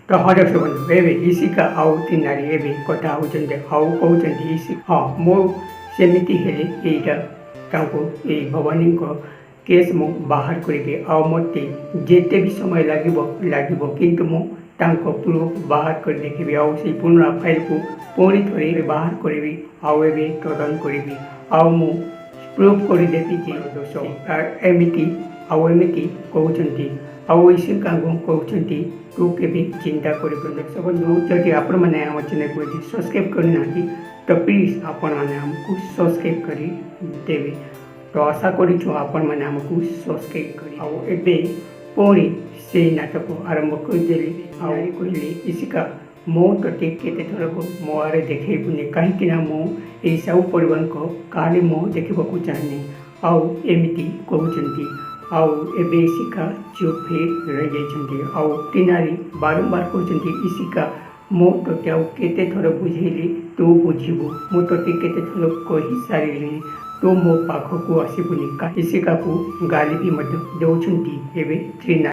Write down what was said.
ତ ହଁ ଦର୍ଶକ ବନ୍ଧୁ ଏବେ ଇସିକା ଆଉ ତିନାରୀ ଏବେ କଥା ହେଉଛନ୍ତି ଆଉ କହୁଛନ୍ତି ଇସି ହଁ ମୁଁ ସେମିତି ହେଲେ ଏଇଟା ତାଙ୍କୁ ଏଇ ଭବାନୀଙ୍କ କେସ୍ ମୁଁ ବାହାର କରିବି ଆଉ ମୋତେ ଯେତେ ବି ସମୟ ଲାଗିବ କିନ୍ତୁ ମୁଁ ତାଙ୍କ ପ୍ରୁଫ୍ ବାହାର କରି ଦେଖିବି ଆଉ ସେଇ ପୁରୁଣା ଫାଇଲ୍କୁ ପୁଣି ଥରେ ବାହାର କରିବି ଆଉ ଏବେ ତଦନ୍ତ କରିବି ଆଉ ମୁଁ ପ୍ରୁଫ୍ କରିଦେବି ଯେ ଦୋଷ ଏମିତି କହୁଛନ୍ତି ଆଉ ଈଶ୍ୱରଙ୍କୁ କହୁଛନ୍ତି ତୁ କେବେ ଚିନ୍ତା କରିବୁ ଦର୍ଶକ ବନ୍ଧୁ ଯଦି ଆପଣମାନେ ଆମ ଚ୍ୟାନେଲକୁ ଯଦି ସବସ୍କ୍ରାଇବ୍ କରିନାହାନ୍ତି ତ ପ୍ଲିଜ୍ ଆପଣମାନେ ଆମକୁ ସବସ୍କ୍ରାଇବ୍ କରି ଦେବେ ତ ଆଶା କରୁଛୁ ଆପଣମାନେ ଆମକୁ ସବସ୍କ୍ରାଇବ୍ କରି ଆଉ ଏବେ ପୁଣି ସେଇ ନାଟକ ଆରମ୍ଭ କରିଦେଲି ଆଉ କହିଲି ଇସିକା ମୁଁ ତୋତେ କେତେଥର ମୋ ଆଡ଼େ ଦେଖେଇବୁନି କାହିଁକିନା ମୁଁ ଏଇ ସାହୁ ପରିବାରଙ୍କ କାହାଣୀ ମୁଁ ଦେଖିବାକୁ ଚାହେଁନି ଆଉ ଏମିତି କହୁଛନ୍ତି ଆଉ ଏବେ ଇସିକା ଚୁପ୍ ହେଇ ରହିଯାଇଛନ୍ତି ଆଉ ତିନାରୀ ବାରମ୍ବାର କହୁଛନ୍ତି ଇସିକା ମୁଁ ତୋତେ ଆଉ କେତେଥର ବୁଝେଇଲି ତୁ ବୁଝିବୁ ମୁଁ ତୋତେ କେତେଥର କହିସାରିଲିଣି ତୁ ମୋ ପାଖକୁ ଆସିବୁନି ଇସିକାକୁ ଗାଳି ବି ମଧ୍ୟ ଦେଉଛନ୍ତି ଏବେ ତ୍ରିନାରୀ।